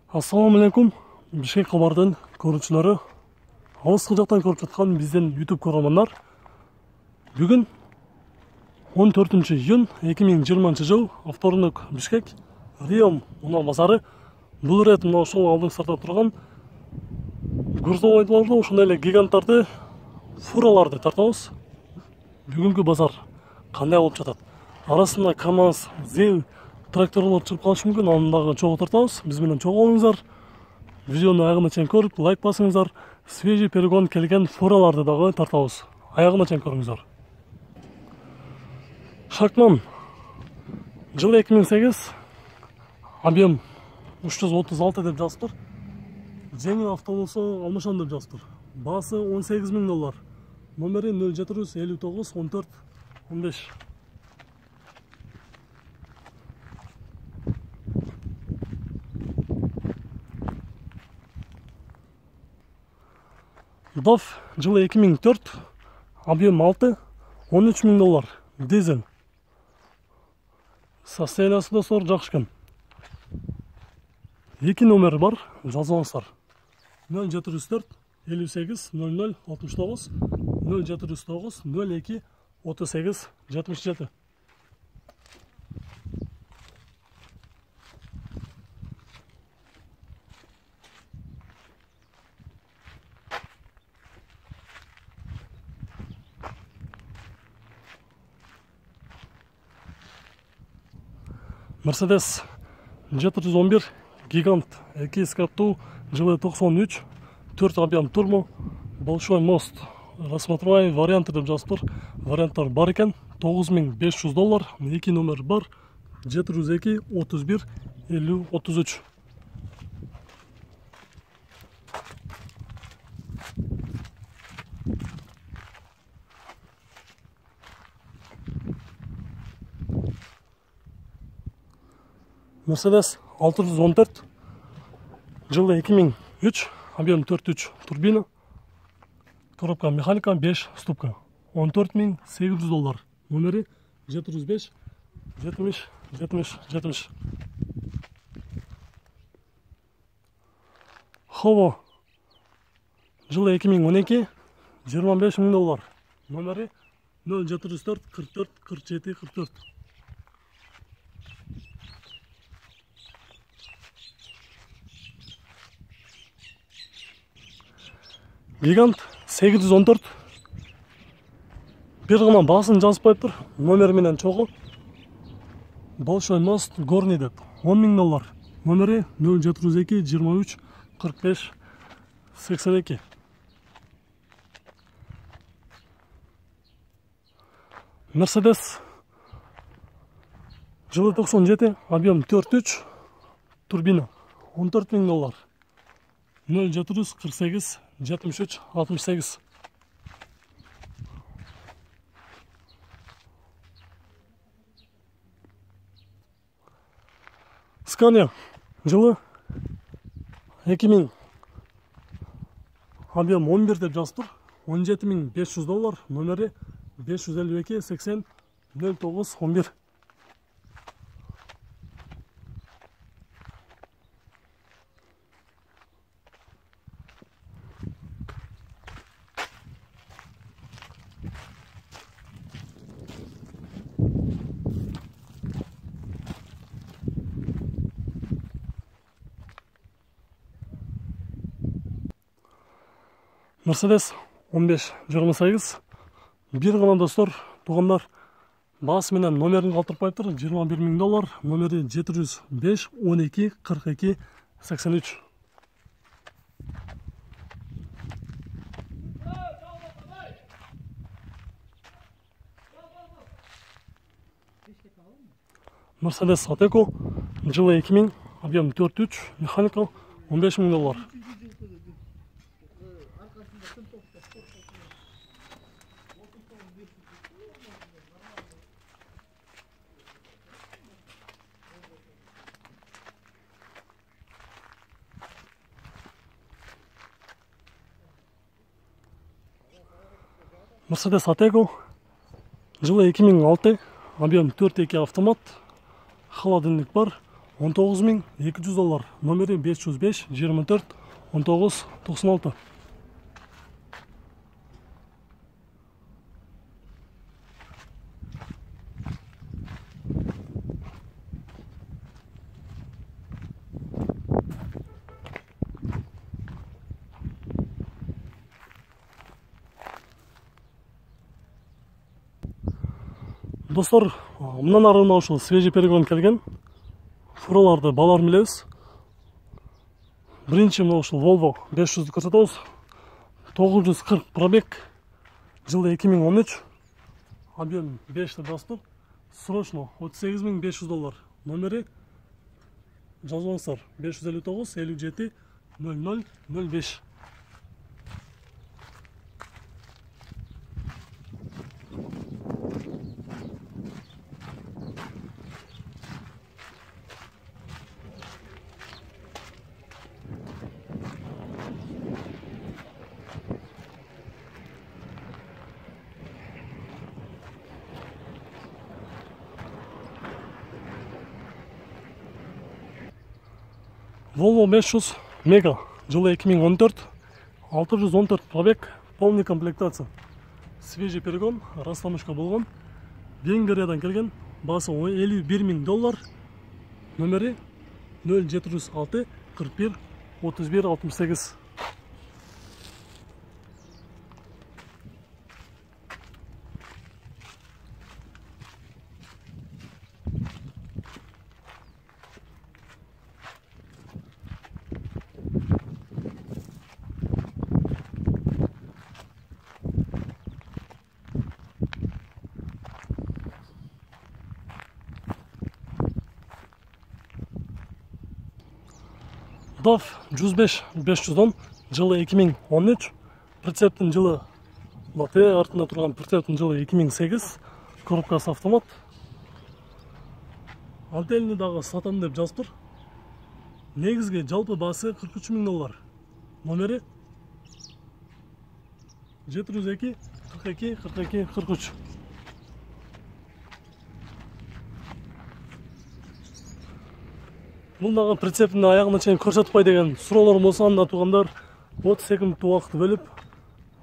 Ассаламу алейкум, Бишкек кабардын көрүүчүлөрү, алыскы жактан көрүп жаткан биздин YouTube көрөрмандар. Бүгүн 14-июнь 2020 жыл, вторник, Бишкек, Риом мына базары. Бул ирет мына ошол алдыңыздарда турган грузовойлорду, ошондой эле гиганттарды, фураларды тартабыз. Бүгүнкү базар кандай болуп жатат? Арасында КамАЗ, ЗИЛ, тракторлор чыгып калышы мүмкүн, аны дагы чогуу тартабыз. Биз менен чогуу болуңуздар. Видеону аягына чейин көрүп, лайк басыңыздар. Свежий перегон келген фураларды дагы тартабыз. Аягына чейин көрүңүздар. Шакман жылы 2008, объем 336 деп жазыптыр. Жеңил автобусу алмашан деп жазыптыр. Баасы $18.000. Номери 0759 14 15. DAF жылы 2004, объем 6, $13.000. Дизель. Состояниясы достор жакшы экен. Эки номери бар, жазыңыздар. 0704 58 00 69 0709 02 38 77. Мерседес 411 гигант 2 скаттуу жылы 93, 4 объем турбо, большой мост. Рассматривай варианты деп жазыптыр. Варианттар бар экен. $9500, 2 номер бар. 702 31 50 33. Мерседес 614, жылы 2003, объем 4.3 турбина, коробка механика 5 ступка, $14.800, номери 705 70 70 70. Хово жылы 2012, $25.000, номери 0704 44 47 44. Гигант 814, бир гана баасын жазып коюптур, номер менен чогуу. Большой мост горный деп, $10.000, номери 0702 23 45 82. Мерседес жылы 97, объем 4.3 турбина, $14.000, 0748 73 68. Скания жылы 2000, объем 11 деп жазыптыр, $17.500, номери 552 80 09 11. Мерседес 1528, бир гана достор, туугандар, баасы менен номерин калтырып коюптур, $21.000, номери 705 12 42 83. Мерседес Атеко жылы 2000, объем 4.3, механика $15.000. Мерседес Атеко жылы 2006, объем 4.2 автомат, холодильник бар, $19.200. Номері 505 24 19 96. Достар, мынан арына ушул свежий перегон келген. Фураларды баларын билебиз. Биринчи мына ушул Volvo 500 көрсөтөбүз. 940 пробег. Жылы 2013. Объем 5 даспыр. Срочно $38.500. Номери жазыңыздар 559 57 00 05. Volvo 500 Mega, жылы 2014, 614 пробег, полный комплектация. Свежий перегон, растамышка болгон. Венгриядан келген, басы $51.000. Номери 0706 41 31 68. DAF 105 510, жылы 2013, прицептің жылы лате, артында тұрған прицептің жылы 2008, коробкасы автомат. Отдельный дағы сатам деп жазып тұр. Негізге жалпы басы $43.000. Номері 702 42 42 43. Бұндағы прицептің аяғына чейін көрсетпай деген сұраулар болса, анда туғандар 30 секунд уақыт бөліп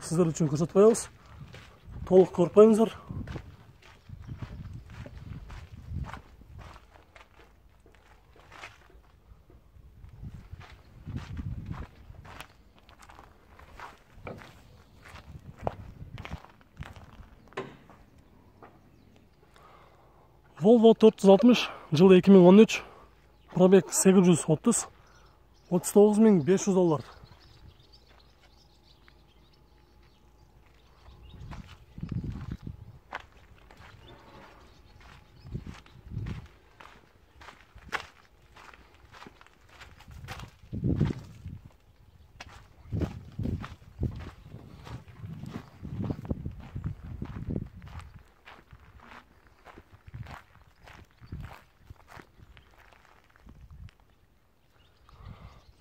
сіздер үшін көрсетпай алыз. Толық көрпайыңыздар. Volvo 460, жылы 2013. Пробег 830, $39.500.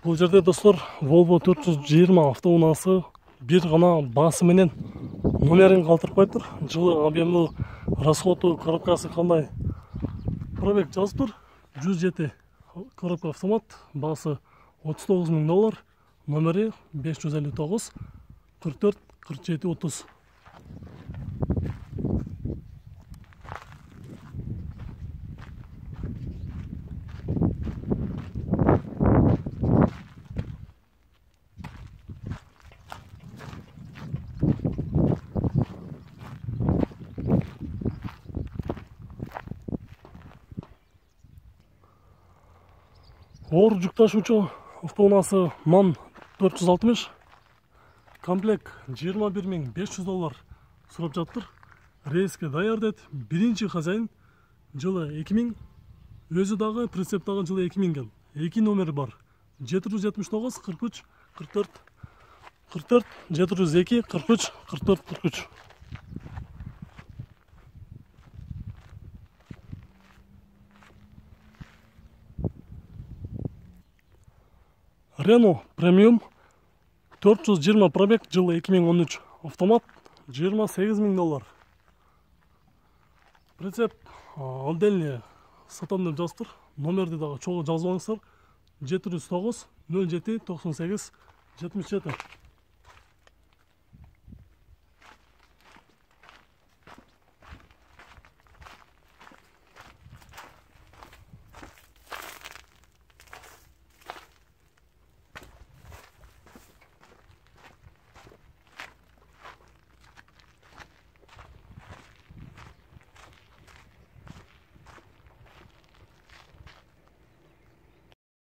Бұл жерде достар Volvo 420 автоунасы бір ғана басы менен номерін қалтырпай тұр. Жылы объемлы расходы коробкасы қандай. Пробег жазып тұр. 107 коробка автомат, басы $39.000. Номері 559 44 47 30. Ор жүк ташуучу автоунасы MAN 460. Комплект $21.500 сурап жатыр. Рейске даяр деді. Биринчи хозяин жылы 2000, өзі дағы прицеп дағы жылы 2000 кел. Эки номері бар. 779 43 44 44 702 43 44 43. Renault Premium 420 пробег, жылы 2013. Автомат $28.000. Прицеп отдельный сатам деп жазып тұр. номерди дагы чогуу жазып алыңыздар. 709 07 98 77.